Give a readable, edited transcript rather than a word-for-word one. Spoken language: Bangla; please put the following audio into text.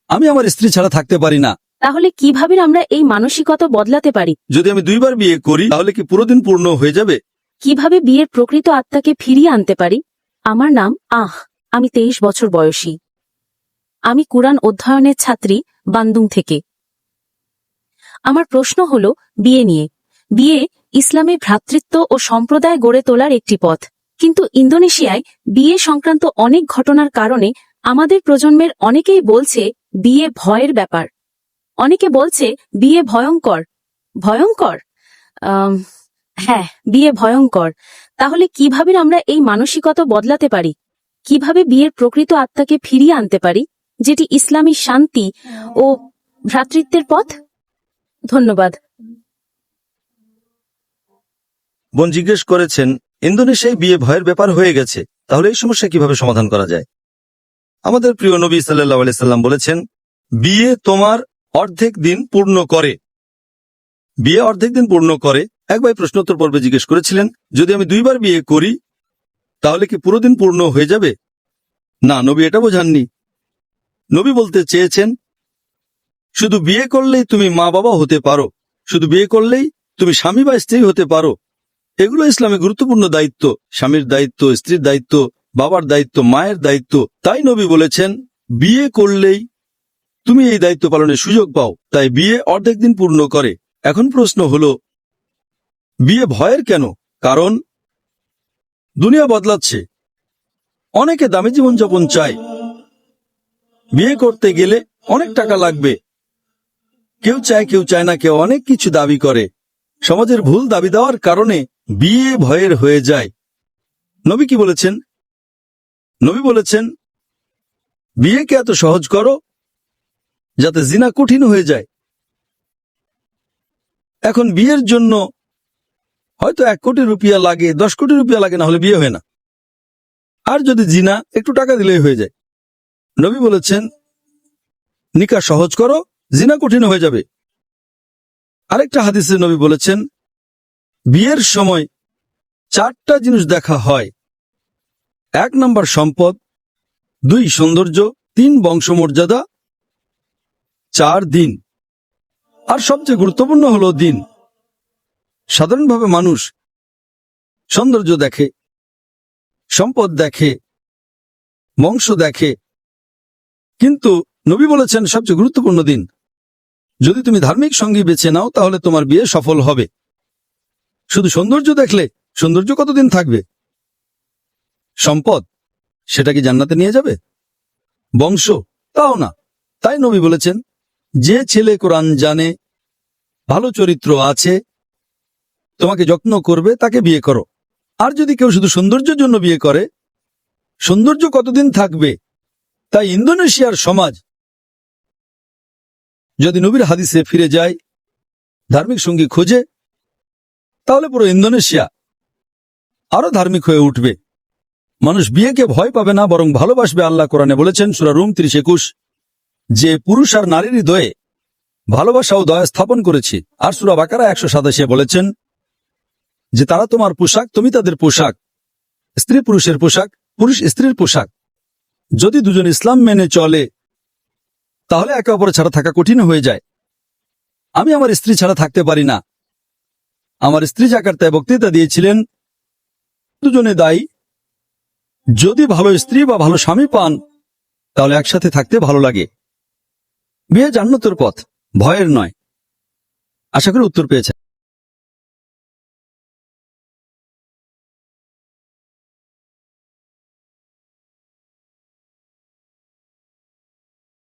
আমি আমার স্ত্রী ছাড়া থাকতে পারি না। তাহলে কিভাবে আমরা এই মানসিকতা বদলাতে পারি? যদি আমি 2 বার বিয়ে করি তাহলে কি পুরো দিন পূর্ণ হয়ে যাবে? কিভাবে বিয়ের প্রকৃত আত্মাকে ফিরিয়ে আনতে পারি? আমার নাম আমি 23 বছর বয়সী। আমি কুরআন অধ্যয়নের ছাত্রী, বান্দুং থেকে। আমার প্রশ্ন হল বিয়ে নিয়ে। বিয়ে ইসলামে ভ্রাতৃত্ব ও সম্প্রদায় গড়ে তোলার একটি পথ, কিন্তু ইন্দোনেশিয়ায় বিয়ে সংক্রান্ত অনেক ঘটনার কারণে আমাদের প্রজন্মের অনেকেই বলছে বিয়ে ভয়ের ব্যাপার। অনেকে বলছে বিয়ে ভয়ঙ্কর। ভয়ঙ্কর? হ্যাঁ, বিয়ে ভয়ঙ্কর। তাহলে কিভাবে আমরা এই মানসিকতা বদলাতে পারি? কিভাবে বিয়ের প্রকৃত আত্মাকে ফিরিয়ে আনতে পারি, যেটি ইসলামী শান্তি ও ভ্রাতৃত্বের পথ? ধন্যবাদ। বোন জিজ্ঞেস করেছেন, ইন্দোনেশিয়ায় বিয়ে ভয়ের ব্যাপার হয়ে গেছে, তাহলে এই সমস্যা কিভাবে সমাধান করা যায়? আমাদের প্রিয় নবী সাল্লাল্লাহু আলাইহি সাল্লাম বলেছেন, বিয়ে তোমার অর্ধেক দিন পূর্ণ করে। বিয়ে অর্ধেক দিন পূর্ণ করে। এক ভাই প্রশ্নোত্তর পর্বে জিজ্ঞেস করেছিলেন, যদি আমি 2 বার বিয়ে করি তাহলে কি পুরো দিন পূর্ণ হয়ে যাবে? না, নবী এটা বোঝাননি। নবী বলতে চেয়েছেন, শুধু বিয়ে করলেই তুমি মা বাবা হতে পারো, শুধু বিয়ে করলেই তুমি স্বামী বা স্ত্রী হতে পারো। এগুলো ইসলামে গুরুত্বপূর্ণ দায়িত্ব, স্বামীর দায়িত্ব, স্ত্রীর দায়িত্ব, বাবার দায়িত্ব, মায়ের দায়িত্ব। তাই নবী বলেছেন, বিয়ে করলেই তুমি এই দায়িত্ব পালনের সুযোগ পাও। তাই বিয়ে অর্ধেক দিন পূর্ণ করে। এখন প্রশ্ন হলো, বিয়ে ভয়ের কেন? কারণ দুনিয়া বদলাচ্ছে। অনেকে দামি জীবনযাপন চায়। বিয়ে করতে গেলে অনেক টাকা লাগবে। কেউ চায়, কেউ চায় না, কেউ অনেক কিছু দাবি করে। সমাজের ভুল দাবি দেওয়ার কারণে বিয়ে ভয়ের হয়ে যায়। নবী কি বলেছেন? নবী বলেছেন, বিয়েকে এত সহজ করো যাতে জিনা কঠিন হয়ে যায়। এখন বিয়ের জন্য হয়তো 1 কোটি রুপিয়া লাগে, 10 কোটি রুপিয়া লাগে, না হলে বিয়ে হয় না। আর যদি জিনা একটু টাকা দিলেই হয়ে যায়। নবী বলেছেন, নিকাহ সহজ করো, জিনা কঠিন হয়ে যাবে। আরেকটা হাদিসে নবী বলেছেন, বিয়ের সময় 4টা জিনিস দেখা হয়। 1 নম্বর সম্পদ, 2 সৌন্দর্য, 3 বংশমর্যাদা, 4 দিন। আর সবচেয়ে গুরুত্বপূর্ণ হলো দিন। সাধারণভাবে মানুষ সৌন্দর্য দেখে, সম্পদ দেখে, বংশ দেখে, কিন্তু নবী বলেছেন সবচেয়ে গুরুত্বপূর্ণ দিন। যদি তুমি ধার্মিক সঙ্গী বেছে নাও তাহলে তোমার বিয়ে সফল হবে। শুধু সৌন্দর্য দেখলে সৌন্দর্য কতদিন থাকবে? সম্পদ, সেটা কি জান্নাতে নিয়ে যাবে? বংশ, তাও না। তাই নবী বলেছেন, যে ছেলে কোরআন জানে, ভালো চরিত্র আছে, তোমাকে যত্ন করবে, তাকে বিয়ে করো। আর যদি কেউ শুধু সৌন্দর্যের জন্য বিয়ে করে, সৌন্দর্য কতদিন থাকবে? তাই ইন্দোনেশিয়ার সমাজ যদি নবীর হাদিসে ফিরে যায়, ধার্মিক সঙ্গী খোঁজে, তাহলে পুরো ইন্দোনেশিয়া আরো ধার্মিক হয়ে উঠবে। মানুষ বিয়েকে ভয় পাবে না, বরং ভালোবাসবে। আল্লাহ কোরআনে বলেছেন, সূরা রুম 30-21, যে পুরুষ আর নারীর হৃদয়ে ভালোবাসা ও দয়া স্থাপন করেছি। আর সূরা বাকারা 187 বলেছেন যে তারা তোমার পোশাক, তুমি তাদের পোশাক। স্ত্রী পুরুষের পোশাক, পুরুষ স্ত্রীর পোশাক। যদি দুজন ইসলাম মেনে চলে তাহলে একে অপর ছাড়া থাকা কঠিন হয়ে যায়। আমি আমার স্ত্রী ছাড়া থাকতে পারি না। আমার স্ত্রী জাকার্তায় বক্তৃতা দিয়েছিলেন, দুজনে দায়ী। যদি ভালো স্ত্রী বা ভালো স্বামী পান তাহলে একসাথে থাকতে ভালো লাগে। বিয়ে জান্নাতের পথ, ভয়ের নয়। আশা করি উত্তর পেয়েছেন।